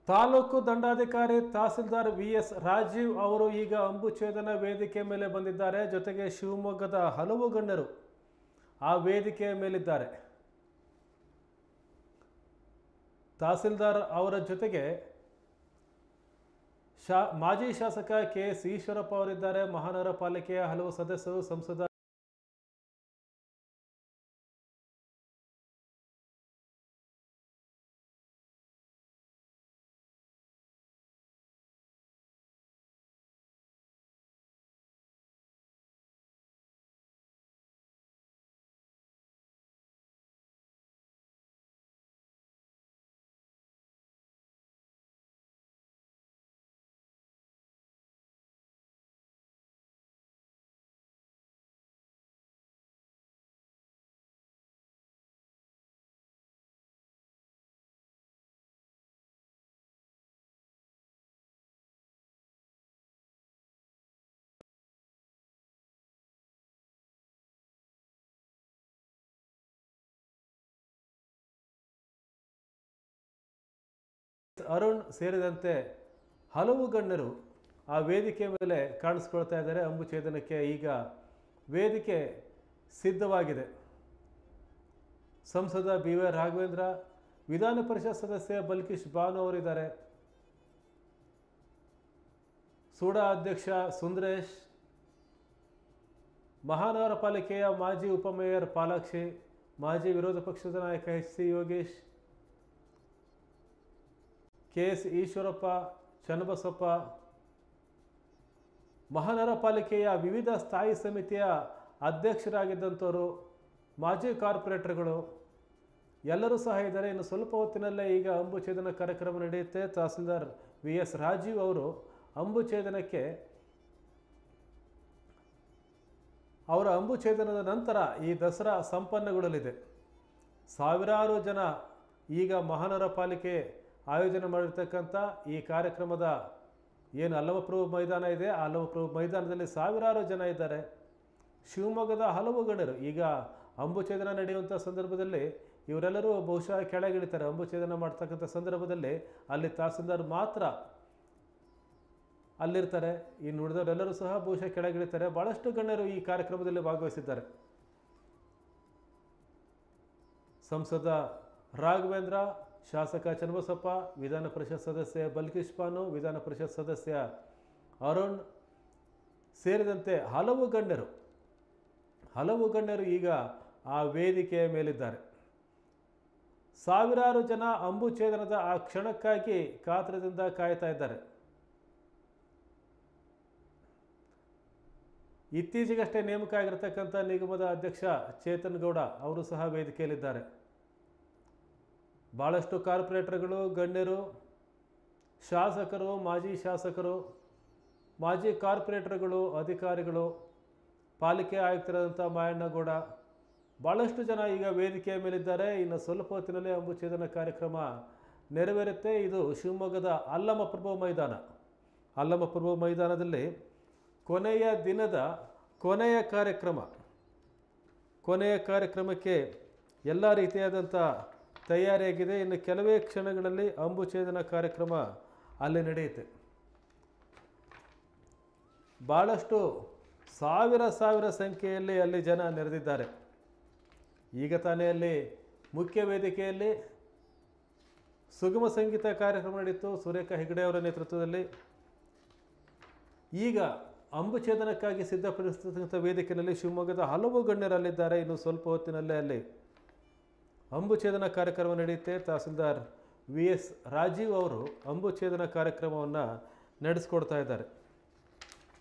Taluk ದಂಡಾಧಿಕಾರಿ tahsildar VS. Rajiv ಅವರು ಈಗ ಅಂಬುಛೇದನ ವೇದಿಕೆ ಮೇಲೆ ಬಂದಿದ್ದಾರೆ. ಜೊತೆಗೆ ಶಿವಮೊಗ್ಗದ ಹಲವು ಗಣ್ಯರು ಆ ವೇದಿಕೆಯ ಮೇಲಿದ್ದಾರೆ. ತಹಸೀಲ್ದಾರ್ ಅವರ ಜೊತೆಗೆ ಮಾಜಿ ಶಾಸಕ ಕೆ.ಎಸ್. ಈಶ್ವರಪ್ಪ ಅವರಿದ್ದಾರೆ. ಮಹಾನಗರ ಪಾಲಿಕೆಯ ಹಲವು ಸದಸ್ಯರು, ಸಂಸದ ಅರುಣ್ ಸೇರಿದಂತೆ ಹಲವು ಗಣ್ಯರು ಆ ವೇದಿಕೆ ಮೇಲೆ ಕಾಣಿಸ್ಕೊಳ್ತಾ ಇದ್ದಾರೆ. ಅಂಬುಛೇದನಕ್ಕೆ ಈಗ ವೇದಿಕೆ ಸಿದ್ಧವಾಗಿದೆ. ಸಂಸದ ಬಿ.ವೈ. ರಾಘವೇಂದ್ರ, ವಿಧಾನ ಪರಿಷತ್ ಸದಸ್ಯ ಬಲ್ಕೀಶ್ ಬಾನು ಅವರಿದ್ದಾರೆ. ಸೂಡಾ ಅಧ್ಯಕ್ಷ ಸುಂದರೇಶ್, ಮಹಾನಗರ ಪಾಲಿಕೆಯ ಮಾಜಿ ಉಪಮೇಯರ್ ಪಾಲಾಕ್ಷಿ, ಮಾಜಿ ವಿರೋಧ ಪಕ್ಷದ ನಾಯಕ ಎಚ್.ಸಿ. ಯೋಗೇಶ್, ಕೆ.ಎಸ್. ಈಶ್ವರಪ್ಪ, ಚನ್ನಬಸಪ್ಪ, ಮಹಾನಗರ ಪಾಲಿಕೆಯ ವಿವಿಧ ಸ್ಥಾಯಿ ಸಮಿತಿಯ ಅಧ್ಯಕ್ಷರಾಗಿದ್ದಂಥವರು, ಮಾಜಿ ಕಾರ್ಪೊರೇಟರ್ಗಳು ಎಲ್ಲರೂ ಸಹ ಇದ್ದಾರೆ. ಇನ್ನು ಸ್ವಲ್ಪ ಹೊತ್ತಿನಲ್ಲೇ ಈಗ ಅಂಬುಛೇದನ ಕಾರ್ಯಕ್ರಮ ನಡೆಯುತ್ತೆ. ತಹಸೀಲ್ದಾರ್ ವಿ.ಎಸ್. ರಾಜೀವ್ ಅವರು ಅಂಬುಛೇದನಕ್ಕೆ ಅವರ ಅಂಬುಛೇದನದ ನಂತರ ಈ ದಸರಾ ಸಂಪನ್ನಗೊಳ್ಳಲಿದೆ. ಸಾವಿರಾರು ಜನ ಈಗ ಮಹಾನಗರ ಪಾಲಿಕೆ ಆಯೋಜನೆ ಮಾಡಿರ್ತಕ್ಕಂಥ ಈ ಕಾರ್ಯಕ್ರಮದ ಏನು ಅಲ್ಲಮಪ್ರಭು ಮೈದಾನ ಇದೆ, ಆ ಅಲ್ಲಮಪ್ರಭು ಮೈದಾನದಲ್ಲಿ ಸಾವಿರಾರು ಜನ ಇದ್ದಾರೆ. ಶಿವಮೊಗ್ಗದ ಹಲವು ಗಣ್ಯರು ಈಗ ಅಂಬುಛೇದನ ನಡೆಯುವಂಥ ಸಂದರ್ಭದಲ್ಲಿ ಇವರೆಲ್ಲರೂ ಬಹುಶಃ ಕೆಳಗಿಳಿತಾರೆ. ಅಂಬುಛೇದನ ಮಾಡ್ತಕ್ಕಂಥ ಸಂದರ್ಭದಲ್ಲಿ ಅಲ್ಲಿ ತಹಸೀಲ್ದಾರ್ ಮಾತ್ರ ಅಲ್ಲಿರ್ತಾರೆ. ಇನ್ನು ಉಳಿದವರೆಲ್ಲರೂ ಸಹ ಬಹುಶಃ ಕೆಳಗಿಳಿತಾರೆ. ಭಾಳಷ್ಟು ಗಣ್ಯರು ಈ ಕಾರ್ಯಕ್ರಮದಲ್ಲಿ ಭಾಗವಹಿಸಿದ್ದಾರೆ. ಸಂಸದ ರಾಘವೇಂದ್ರ, ಶಾಸಕ ಚನ್ನಬಸಪ್ಪ, ವಿಧಾನ ಪರಿಷತ್ ಸದಸ್ಯ ಬಲ್ಕೀಶ್ ಬಾನು, ವಿಧಾನ ಪರಿಷತ್ ಸದಸ್ಯ ಅರುಣ್ ಸೇರಿದಂತೆ ಹಲವು ಗಣ್ಯರು ಈಗ ಆ ವೇದಿಕೆಯ ಮೇಲಿದ್ದಾರೆ. ಸಾವಿರಾರು ಜನ ಅಂಬುಛೇದನದ ಆ ಕ್ಷಣಕ್ಕಾಗಿ ಕಾತರದಿಂದ ಕಾಯ್ತಾ ಇದ್ದಾರೆ. ಇತ್ತೀಚೆಗಷ್ಟೇ ನೇಮಕ ಆಗಿರತಕ್ಕಂಥ ನಿಗಮದ ಅಧ್ಯಕ್ಷ ಚೇತನ್ ಗೌಡ ಅವರು ಸಹ ವೇದಿಕೆಯಲ್ಲಿದ್ದಾರೆ. ಭಾಳಷ್ಟು ಕಾರ್ಪೊರೇಟರ್ಗಳು, ಗಣ್ಯರು, ಶಾಸಕರು, ಮಾಜಿ ಶಾಸಕರು, ಮಾಜಿ ಕಾರ್ಪೊರೇಟರ್ಗಳು, ಅಧಿಕಾರಿಗಳು, ಪಾಲಿಕೆ ಆಯುಕ್ತರಾದಂಥ ಮಾಯಣ್ಣಗೌಡ, ಭಾಳಷ್ಟು ಜನ ಈಗ ವೇದಿಕೆಯ ಮೇಲಿದ್ದಾರೆ. ಇನ್ನು ಸ್ವಲ್ಪ ಹೊತ್ತಿನಲ್ಲೇ ಅಂಬುಛೇದನ ಕಾರ್ಯಕ್ರಮ ನೆರವೇರುತ್ತೆ. ಇದು ಶಿವಮೊಗ್ಗದ ಅಲ್ಲಮಪ್ರಭು ಮೈದಾನದಲ್ಲಿ ಕೊನೆಯ ದಿನದ ಕೊನೆಯ ಕಾರ್ಯಕ್ರಮಕ್ಕೆ ಎಲ್ಲ ರೀತಿಯಾದಂಥ ತಯಾರಿಯಾಗಿದೆ. ಇನ್ನು ಕೆಲವೇ ಕ್ಷಣಗಳಲ್ಲಿ ಅಂಬುಛೇದನ ಕಾರ್ಯಕ್ರಮ ಅಲ್ಲಿ ನಡೆಯುತ್ತೆ. ಭಾಳಷ್ಟು ಸಾವಿರ ಸಂಖ್ಯೆಯಲ್ಲಿ ಅಲ್ಲಿ ಜನ ನೆರೆದಿದ್ದಾರೆ. ಈಗ ತಾನೇ ಅಲ್ಲಿ ಮುಖ್ಯ ವೇದಿಕೆಯಲ್ಲಿ ಸುಗಮ ಸಂಗೀತ ಕಾರ್ಯಕ್ರಮ ನಡೆಯಿತು ಸುರೇಖಾ ಹೆಗಡೆ ಅವರ ನೇತೃತ್ವದಲ್ಲಿ. ಈಗ ಅಂಬುಛೇದನಕ್ಕಾಗಿ ಸಿದ್ಧಪಡಿಸತಕ್ಕಂಥ ವೇದಿಕೆಯಲ್ಲಿ ಶಿವಮೊಗ್ಗದ ಹಲವು ಗಣ್ಯರಲ್ಲಿದ್ದಾರೆ. ಇನ್ನು ಸ್ವಲ್ಪ ಹೊತ್ತಿನಲ್ಲೇ ಅಲ್ಲಿ ಅಂಬುಛೇದನ ಕಾರ್ಯಕ್ರಮ ನಡೆಯುತ್ತೆ. ತಹಸೀಲ್ದಾರ್ ವಿ.ಎಸ್. ರಾಜೀವ್ ಅವರು ಅಂಬುಛೇದನ ಕಾರ್ಯಕ್ರಮವನ್ನು ನಡೆಸ್ಕೊಡ್ತಾ ಇದ್ದಾರೆ.